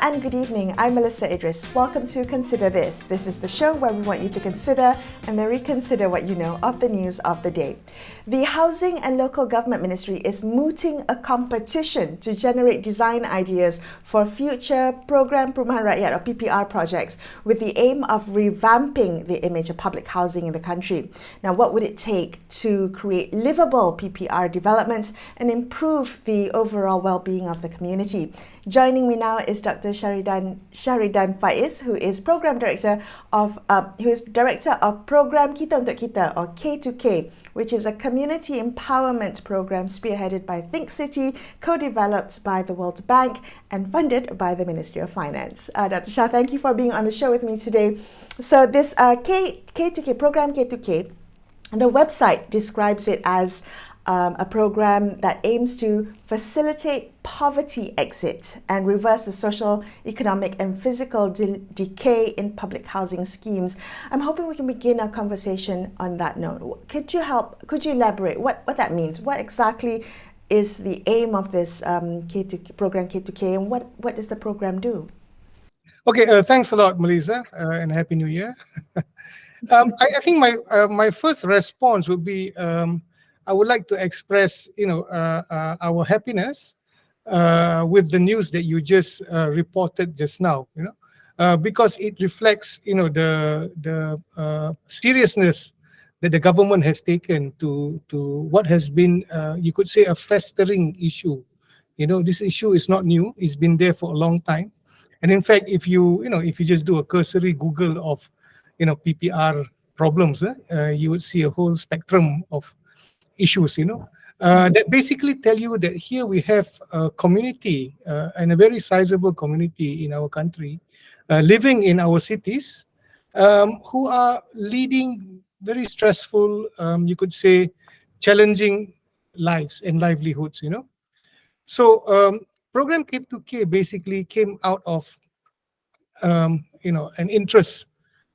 and good evening. I'm Melisa Idris. Welcome to Consider This. This is the show where we want you to consider and then reconsider what you know of the news of the day. The Housing and Local Government Ministry is mooting a competition to generate design ideas for future Program Perumahan Rakyat or PPR projects with the aim of revamping the image of public housing in the country. Now, what would it take to create livable PPR developments and improve the overall well-being of the community? Joining me now is Dr. Shahridan Faiez, who is Program Director of Program Kita Untuk Kita, or K2K, which is a community empowerment program spearheaded by Think City, co-developed by the World Bank and funded by the Ministry of Finance. Dr. Shah, thank you for being on the show with me today. So this K2K, Program K2K, the website describes it as a program that aims to facilitate poverty exit and reverse the social, economic and physical decay in public housing schemes. I'm hoping we can begin our conversation on that note. Could you elaborate what that means? What exactly is the aim of this program K2K, and what does the program do? Okay, thanks a lot, Melisa, and Happy New Year. I think my first response would be I would like to express, our happiness with the news that you just reported just now, because it reflects, the seriousness that the government has taken to what has been, you could say, a festering issue. This issue is not new; it's been there for a long time. And in fact, if you just do a cursory Google of, PPR problems, you would see a whole spectrum of issues, that basically tell you that here we have a community and a very sizable community in our country living in our cities who are leading very stressful, you could say, challenging lives and livelihoods, So Program K2K basically came out of, an interest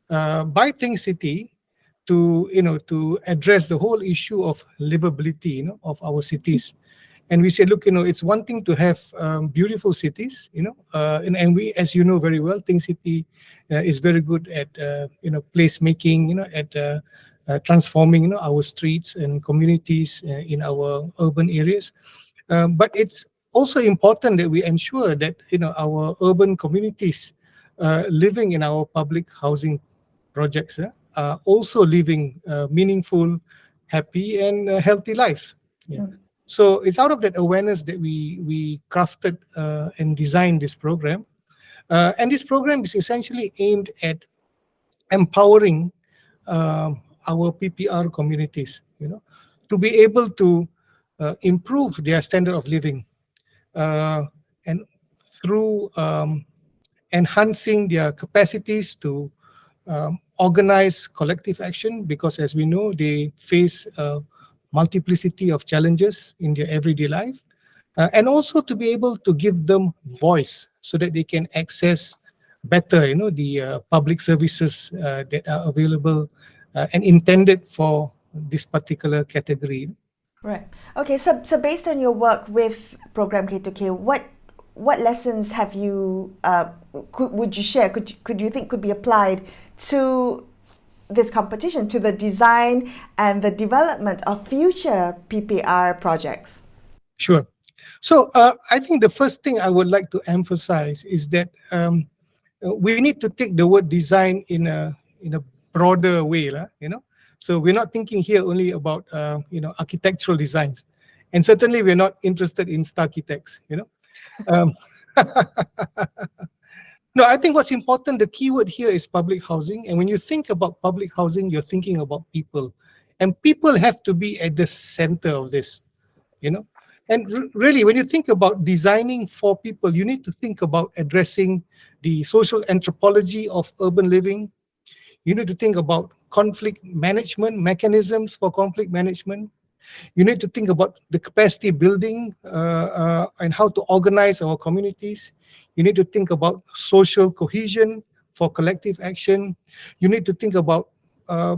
by Think City to address the whole issue of livability, of our cities. And we said, look, it's one thing to have beautiful cities, and we, as you know very well, Think City is very good at, place making, at transforming, our streets and communities in our urban areas. But it's also important that we ensure that, our urban communities living in our public housing projects are also living meaningful, happy, and healthy lives. Yeah. So it's out of that awareness that we crafted and designed this program. And this program is essentially aimed at empowering our PPR communities, to be able to improve their standard of living and through enhancing their capacities to organize collective action, because as we know, they face a multiplicity of challenges in their everyday life, and also to be able to give them voice so that they can access better, the public services that are available and intended for this particular category. Right. Okay. So based on your work with Program K2K, what lessons have you would you share? Could you think could be applied to this competition, to the design and the development of future PPR projects? Sure. So I think the first thing I would like to emphasize is that we need to take the word design in a broader way, So we're not thinking here only about architectural designs, and certainly we're not interested in architects, No, I think what's important, the keyword here is public housing. And when you think about public housing, you're thinking about people. And people have to be at the center of this, And really, when you think about designing for people, you need to think about addressing the social anthropology of urban living. You need to think about conflict management, mechanisms for conflict management. You need to think about the capacity building and how to organize our communities. You need to think about social cohesion for collective action. You need to think about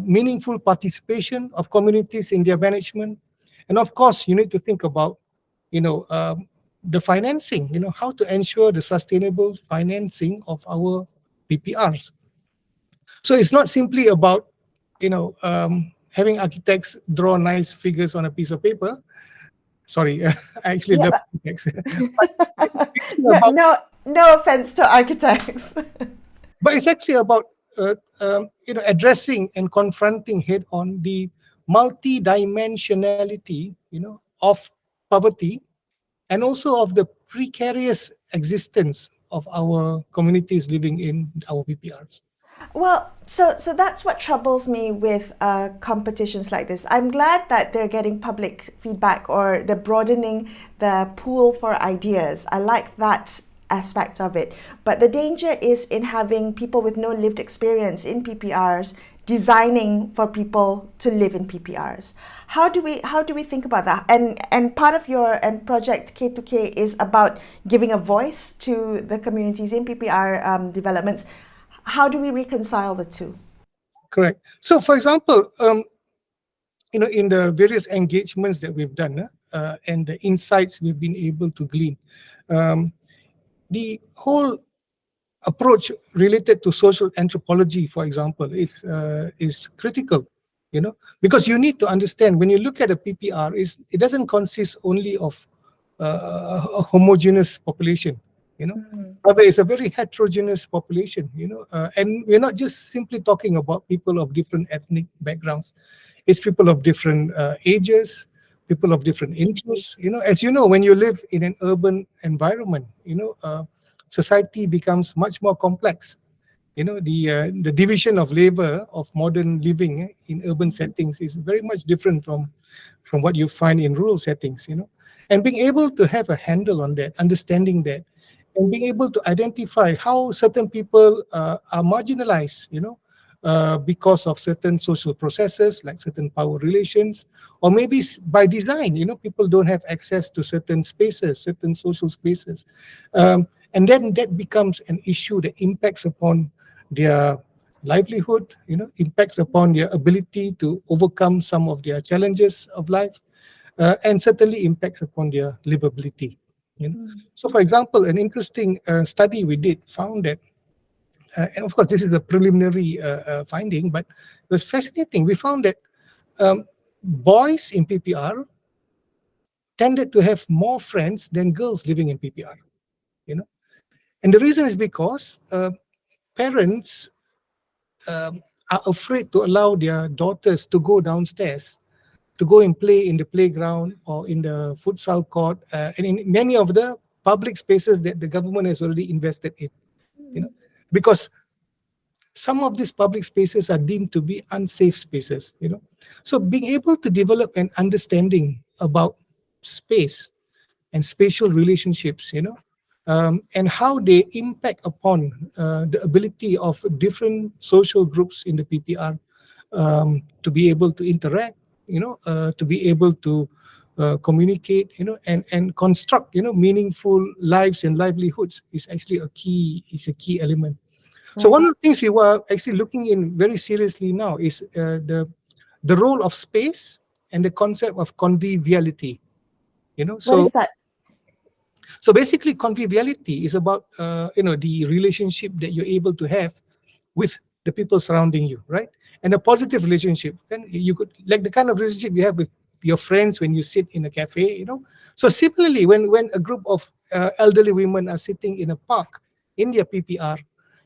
meaningful participation of communities in their management. And of course, you need to think about, the financing, how to ensure the sustainable financing of our PPRs. So it's not simply about, having architects draw nice figures on a piece of paper. Sorry, I actually Yeah, love but architects. But it's actually no, about, no offense to architects. it's actually about, addressing and confronting head-on the multi-dimensionality, of poverty, and also of the precarious existence of our communities living in our PPRs. Well, so that's what troubles me with competitions like this. I'm glad that they're getting public feedback or they're broadening the pool for ideas. I like that aspect of it. But the danger is in having people with no lived experience in PPRs designing for people to live in PPRs. How do we think about that? And part of your project K2K is about giving a voice to the communities in PPR developments. How do we reconcile the two? Correct. So, for example, in the various engagements that we've done, and the insights we've been able to glean, the whole approach related to social anthropology, for example, is critical. Because you need to understand, when you look at a PPR, it doesn't consist only of a homogeneous population. Rather, it's a very heterogeneous population. And we're not just simply talking about people of different ethnic backgrounds. It's people of different ages, people of different interests. As you know, when you live in an urban environment, society becomes much more complex. The division of labor of modern living in urban settings is very much different from what you find in rural settings. And being able to have a handle on that, understanding that, and being able to identify how certain people are marginalized, because of certain social processes, like certain power relations, or maybe by design, people don't have access to certain spaces, certain social spaces. And then that becomes an issue that impacts upon their livelihood, impacts upon their ability to overcome some of their challenges of life, and certainly impacts upon their livability. So, for example, an interesting study we did found that, and of course, this is a preliminary finding, but it was fascinating. We found that boys in PPR tended to have more friends than girls living in PPR. And the reason is because parents are afraid to allow their daughters to go downstairs to go and play in the playground or in the futsal court, and in many of the public spaces that the government has already invested in. Because some of these public spaces are deemed to be unsafe spaces. So being able to develop an understanding about space and spatial relationships, and how they impact upon the ability of different social groups in the PPR to be able to interact, to be able to communicate, and construct, meaningful lives and livelihoods is actually a key element. So one of the things we were actually looking in very seriously now is the role of space and the concept of conviviality. What is that? So basically, conviviality is about the relationship that you're able to have with the people surrounding you, right? And a positive relationship. And you could, like the kind of relationship you have with your friends when you sit in a cafe. So similarly, when a group of elderly women are sitting in a park in their PPR,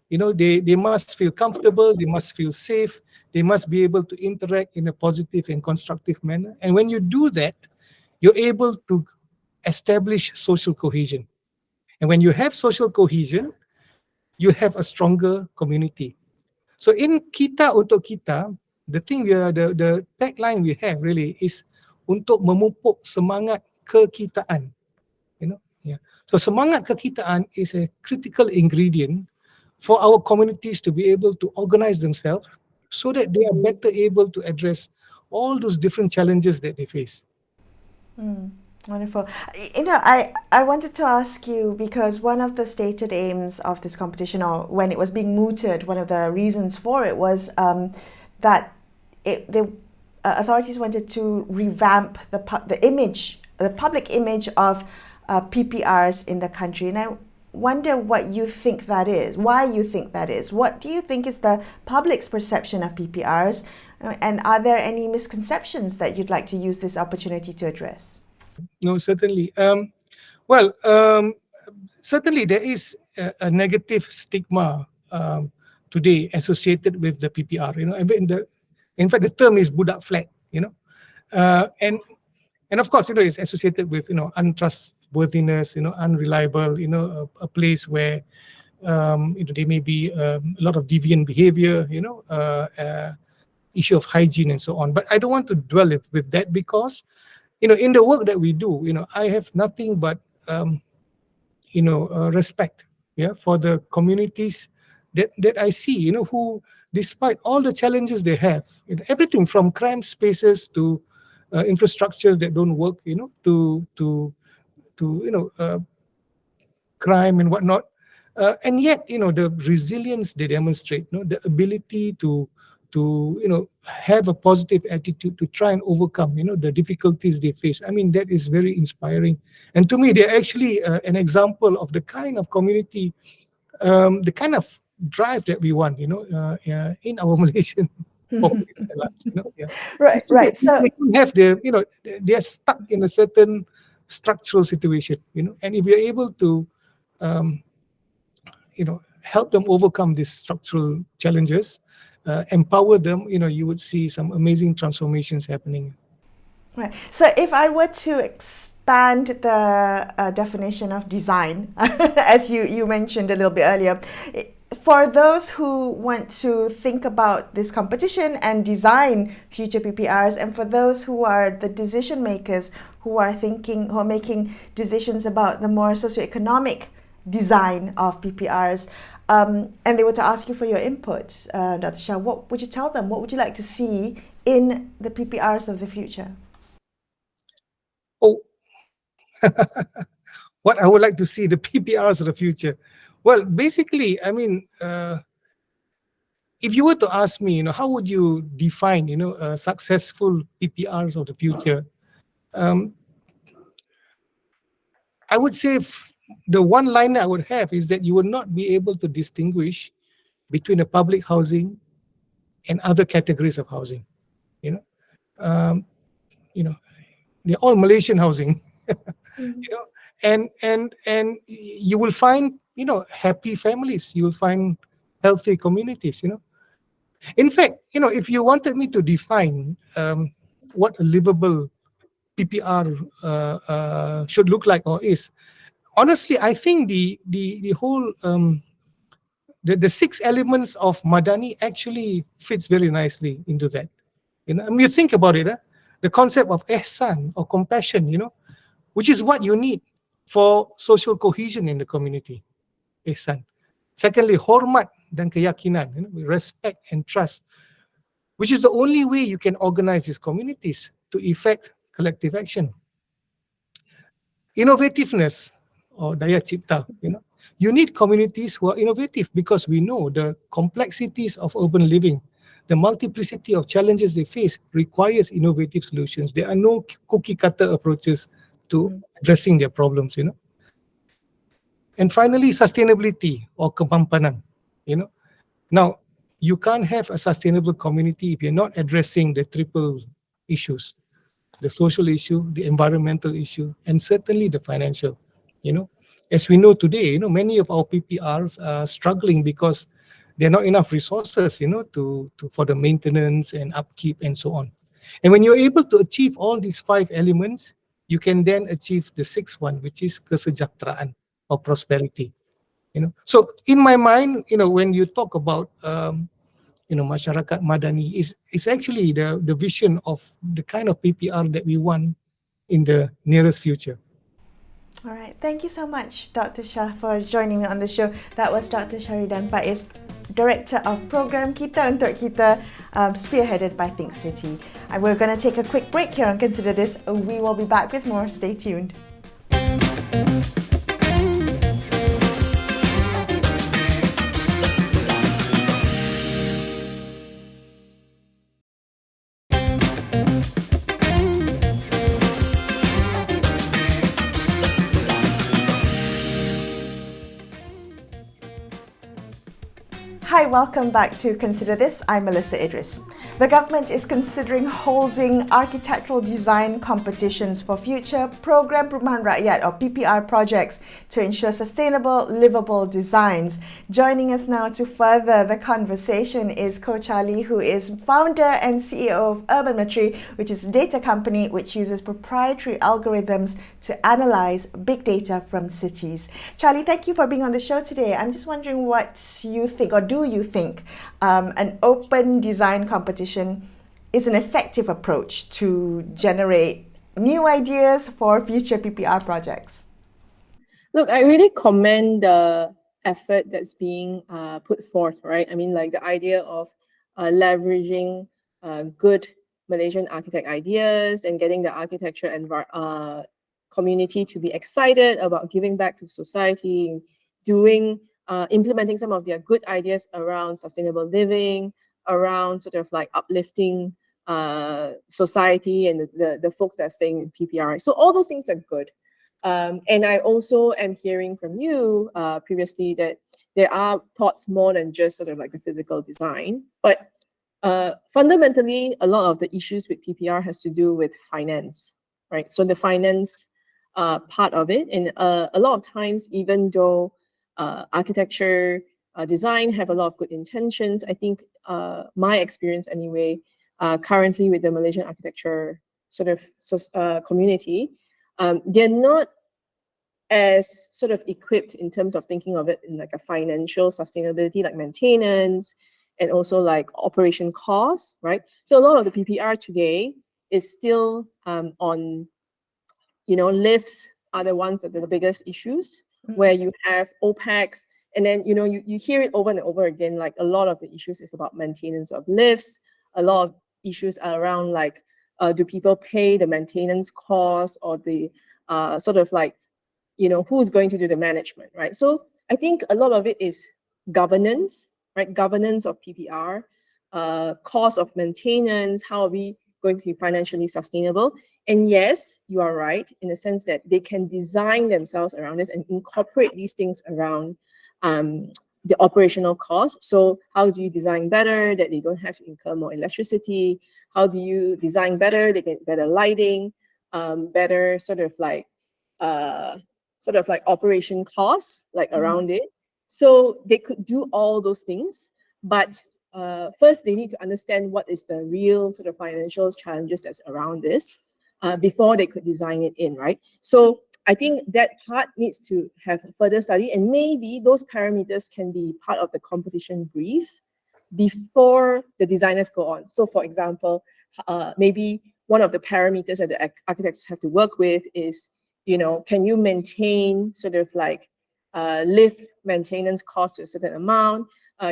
they must feel comfortable, they must feel safe, they must be able to interact in a positive and constructive manner. And when you do that, you're able to establish social cohesion. And when you have social cohesion, you have a stronger community. So in Kita Untuk Kita, the tagline we have really is untuk memupuk semangat kekitaan. So semangat kekitaan is a critical ingredient for our communities to be able to organize themselves so that they are better able to address all those different challenges that they face. Wonderful. I wanted to ask you, because one of the stated aims of this competition, or when it was being mooted, one of the reasons for it was that the authorities wanted to revamp the public image of PPRs in the country. And I wonder what you think that is, why you think that is. What do you think is the public's perception of PPRs? And are there any misconceptions that you'd like to use this opportunity to address? No, certainly. Certainly there is a negative stigma today associated with the PPR. I mean, in fact, the term is budak flat. And of course, it's associated with untrustworthiness, unreliable, a place where there may be a lot of deviant behavior, issue of hygiene and so on. But I don't want to dwell with that because, in the work that we do, I have nothing but respect, for the communities that I see, who, despite all the challenges they have, everything from cramped spaces to infrastructures that don't work, to crime and whatnot, and yet, the resilience they demonstrate, the ability to have a positive attitude to try and overcome, the difficulties they face. I mean, that is very inspiring. And to me, they're actually an example of the kind of community, the kind of drive that we want, in our Malaysian population. Right. So they don't have they are stuck in a certain structural situation, and if you're able to, help them overcome these structural challenges, empower them, you would see some amazing transformations happening. Right. So if I were to expand the definition of design, as you mentioned a little bit earlier, for those who want to think about this competition and design future PPRs, and for those who are the decision makers who are making decisions about the more socioeconomic design of PPRs, and they were to ask you for your input, Dr. Shah, what would you tell them? What would you like to see in the PPRs of the future? Oh, what I would like to see the PPRs of the future. Well, basically, I mean, if you were to ask me, how would you define, successful PPRs of the future? I would say the one line I would have is that you would not be able to distinguish between the public housing and other categories of housing. They're all Malaysian housing. And you will find, happy families. You will find healthy communities. In fact, if you wanted me to define what a livable PPR should look like or is, honestly, I think the whole the 6 elements of Madani actually fits very nicely into that. I mean, you think about it, the concept of ihsan or compassion, which is what you need for social cohesion in the community. Ihsan. Secondly, hormat dan keyakinan, respect and trust, which is the only way you can organize these communities to effect collective action. Innovativeness or daya cipta, you need communities who are innovative because we know the complexities of urban living, the multiplicity of challenges they face requires innovative solutions. There are no cookie cutter approaches to addressing their problems, And finally, sustainability or kemampanan, Now, you can't have a sustainable community if you're not addressing the triple issues: the social issue, the environmental issue, and certainly the financial. As we know today, many of our PPRs are struggling because there are not enough resources, for the maintenance and upkeep and so on. And when you're able to achieve all these 5 elements, you can then achieve the 6th one, which is kesejahteraan or prosperity. So in my mind, when you talk about masyarakat madani, is actually the vision of the kind of PPR that we want in the nearest future. All right. Thank you so much, Dr. Shah, for joining me on the show. That was Dr. Shahridan Faiez, Director of Program Kita Untuk Kita, spearheaded by Think City. We're going to take a quick break here on Consider This. We will be back with more. Stay tuned. Hi, welcome back to Consider This. I'm Melisa Idris. The government is considering holding architectural design competitions for future Program Perumahan Rakyat or PPR projects to ensure sustainable, livable designs. Joining us now to further the conversation is Ko Charlie, who is founder and CEO of Urbanmetry, which is a data company which uses proprietary algorithms to analyze big data from cities. Charlie, thank you for being on the show today. I'm just wondering what you think, or do you think an open design competition is an effective approach to generate new ideas for future PPR projects? Look, I really commend the effort that's being put forth, right? I mean, like the idea of leveraging good Malaysian architect ideas and getting the architecture and community to be excited about giving back to society, implementing some of their good ideas around sustainable living, around sort of like uplifting society and the folks that are staying in PPR. So all those things are good. And I also am hearing from you previously that there are thoughts more than just sort of like the physical design. But fundamentally, a lot of the issues with PPR has to do with finance, right? So the finance part of it, and a lot of times, even though architecture, design have a lot of good intentions, I think my experience anyway, currently with the Malaysian architecture sort of community, they're not as sort of equipped in terms of thinking of it in like a financial sustainability, like maintenance and also like operation costs, right? So a lot of the PPR today is still on, lifts are the ones that are the biggest issues, where you have OPEX, and then, you hear it over and over again, like a lot of the issues is about maintenance of lifts. A lot of issues are around like, do people pay the maintenance costs, or the sort of like, who's going to do the management, right? So I think a lot of it is governance, right? Governance of PPR, cost of maintenance, how are we going to be financially sustainable? And yes, you are right in the sense that they can design themselves around this and incorporate these things around the operational costs. So how do you design better that they don't have to incur more electricity? How do you design better, they get better lighting, better sort of like operation costs like around it. So they could do all those things, but first they need to understand what is the real sort of financial challenges that's around this before they could design it in, right? So I think that part needs to have further study, and maybe those parameters can be part of the competition brief before the designers go on. So for example, maybe one of the parameters that the architects have to work with is, can you maintain sort of like lift maintenance costs to a certain amount?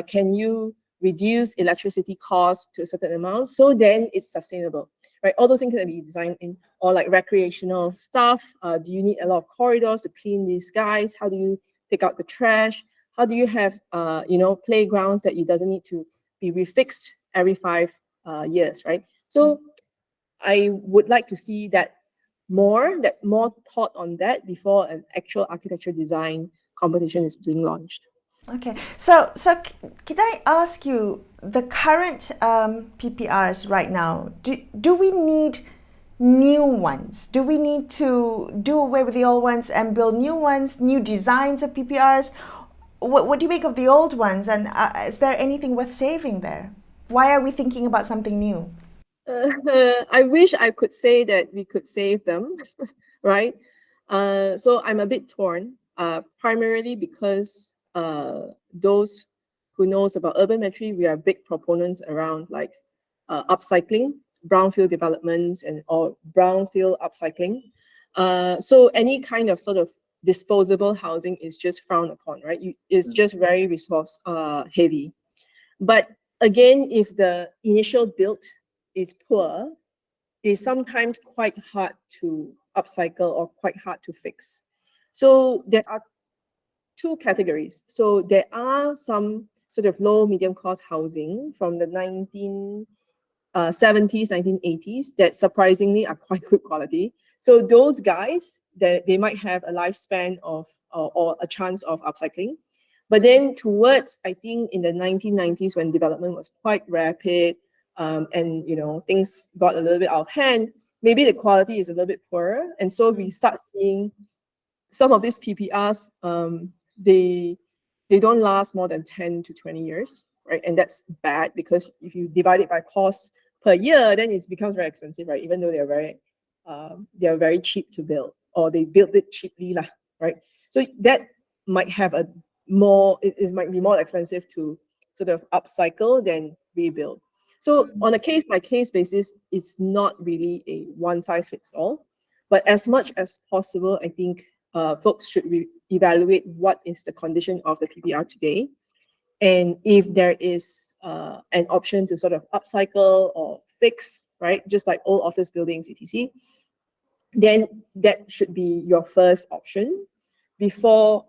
Can you reduce electricity costs to a certain amount? So then it's sustainable, right? All those things can be designed in, or like recreational stuff. Do you need a lot of corridors to clean these guys? How do you take out the trash? How do you have, playgrounds that it doesn't need to be refixed every 5 years, right? So I would like to see that more thought on that before an actual architecture design competition is being launched. Okay, so can I ask you, the current PPRs right now, do we need new ones? Do we need to do away with the old ones and build new ones, new designs of PPRs? What do you make of the old ones, and is there anything worth saving there? Why are we thinking about something new? I wish I could say that we could save them, right? So I'm a bit torn, primarily because those who knows about urbanmetry, we are big proponents around like upcycling, brownfield developments or brownfield upcycling. So any kind of sort of disposable housing is just frowned upon, right? It's just very resource heavy. But again, if the initial build is poor, it is sometimes quite hard to upcycle or quite hard to fix. So there are two categories. So there are some sort of low, medium cost housing from the 1970s, 1980s that surprisingly are quite good quality. So those guys, they might have a lifespan of or a chance of upcycling. But then towards, I think in the 1990s, when development was quite rapid, and things got a little bit out of hand, maybe the quality is a little bit poorer. And so we start seeing some of these PPRs, they don't last more than 10 to 20 years, right? And that's bad, because if you divide it by cost per year, then it becomes very expensive, right? Even though they are very cheap to build, or they build it cheaply, lah, right? So that might have it might be more expensive to sort of upcycle than rebuild. So on a case-by-case basis, it's not really a one-size-fits-all. But as much as possible, I think folks should evaluate what is the condition of the PPR today. And if there is an option to sort of upcycle or fix, right, just like old office buildings, etc., then that should be your first option before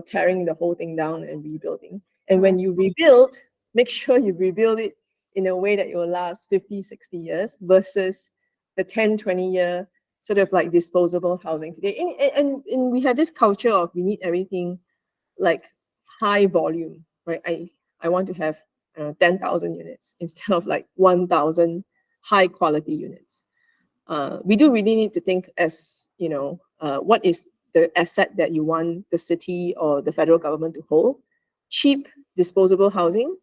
tearing the whole thing down and rebuilding. And when you rebuild, make sure you rebuild it in a way that it will last 50, 60 years versus the 10, 20-year sort of like disposable housing today. And we have this culture of we need everything like high volume, right? I want to have 10,000 units instead of like 1,000 high quality units. We do really need to think as, what is the asset that you want the city or the federal government to hold? Cheap disposable housing,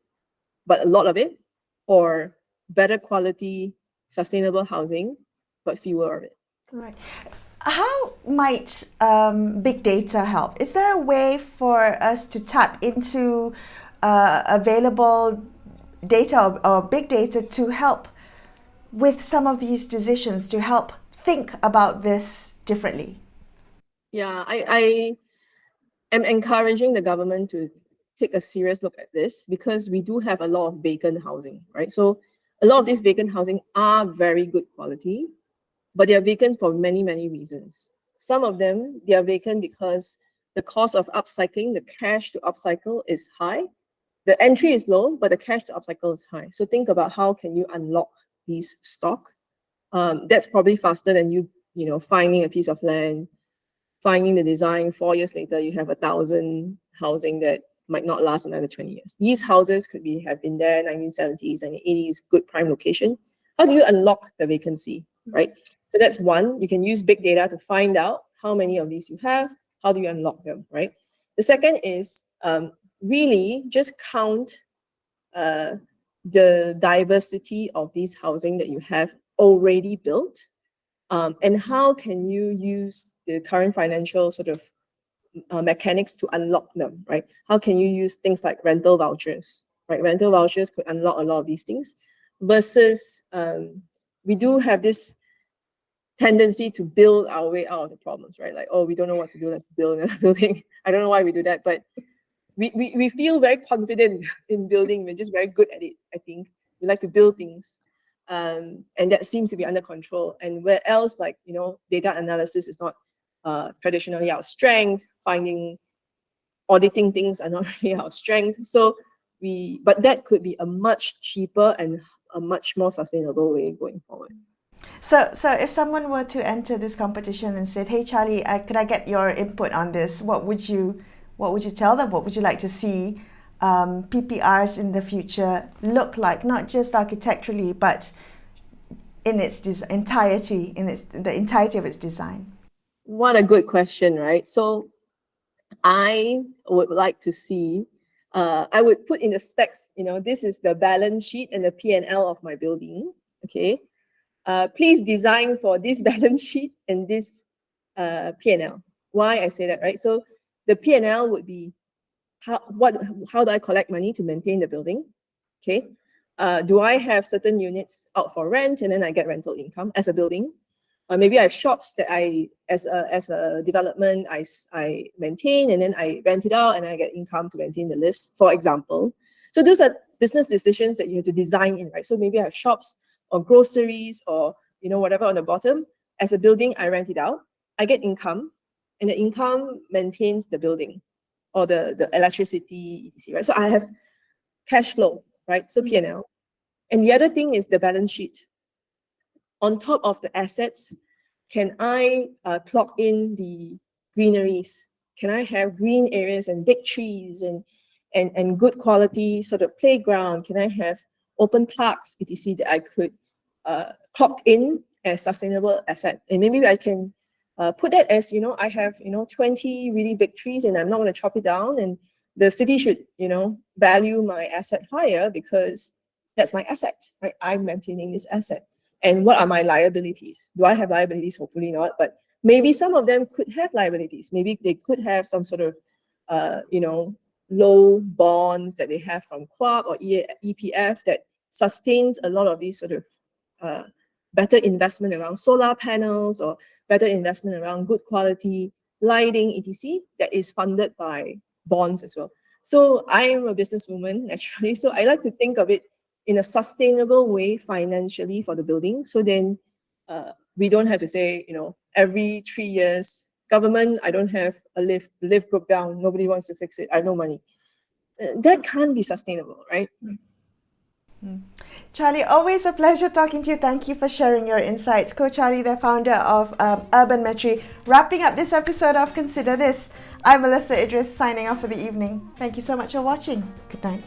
but a lot of it, or better quality sustainable housing, but fewer of it. Right. How might big data help? Is there a way for us to tap into available data or big data to help with some of these decisions, to help think about this differently? Yeah, I am encouraging the government to take a serious look at this, because we do have a lot of vacant housing, right? So a lot of these vacant housing are very good quality, but they are vacant for many, many reasons. Some of them, they are vacant because the cost of upcycling, the cash to upcycle is high. The entry is low, but the cash to upcycle is high. So think about how can you unlock these stock. That's probably faster than you finding a piece of land, finding the design. 4 years later, you have 1,000 housing that might not last another 20 years. These houses could have been there 1970s and 80s, good prime location. How do you unlock the vacancy, right? So that's one. You can use big data to find out how many of these you have. How do you unlock them, right? The second is really just count the diversity of these housing that you have already built, and how can you use the current financial sort of mechanics to unlock them, right? How can you use things like rental vouchers, right? Rental vouchers could unlock a lot of these things, versus we do have this tendency to build our way out of the problems, right? Like, oh, we don't know what to do, let's build a building. I don't know why we do that, but we feel very confident in building. We're just very good at it, I think. We like to build things. And that seems to be under control. And where else, like, data analysis is not traditionally our strength, auditing things are not really our strength. So but that could be a much cheaper and a much more sustainable way going forward. So if someone were to enter this competition and said, "Hey Charlie, could I get your input on this?" What would you tell them? What would you like to see PPRs in the future look like? Not just architecturally, but in its entirety, the entirety of its design. What a good question, right? So I would like to see, I would put in the specs, this is the balance sheet and the P&L of my building, okay? Please design for this balance sheet and this P&L. Why I say that, right? So the P&L would be how do I collect money to maintain the building? Okay. Do I have certain units out for rent and then I get rental income as a building? Maybe I have shops that as a development, I maintain and then I rent it out and I get income to maintain the lifts, for example. So those are business decisions that you have to design in, right? So maybe I have shops or groceries or whatever on the bottom. As a building, I rent it out. I get income, and the income maintains the building or the electricity, etc., right? So I have cash flow, right? So P&L. And the other thing is the balance sheet. On top of the assets, can I clock in the greeneries, Can I have green areas and big trees and good quality sort of playground? Can I have open parks, etc., that I could clock in as sustainable asset? And maybe I can put that as, I have, 20 really big trees and I'm not going to chop it down, and the city should, value my asset higher because that's my asset, right? I'm maintaining this asset. And what are my liabilities? Do I have liabilities? Hopefully not, but maybe some of them could have liabilities. Maybe they could have some sort of, low bonds that they have from QUAP or EPF that sustains a lot of these sort of better investment around solar panels or better investment around good quality lighting, etc., that is funded by bonds as well. So I'm a businesswoman, naturally, so I like to think of it in a sustainable way financially for the building. So then we don't have to say, every 3 years, government, I don't have a lift, the lift broke down, nobody wants to fix it, I have no money. That can't be sustainable, right? Charlie, always a pleasure talking to you. Thank you for sharing your insights. Coach Charlie, the founder of Urban Metri, wrapping up this episode of Consider This. I'm Melisa Idris, signing off for the evening. Thank you so much for watching. Good night.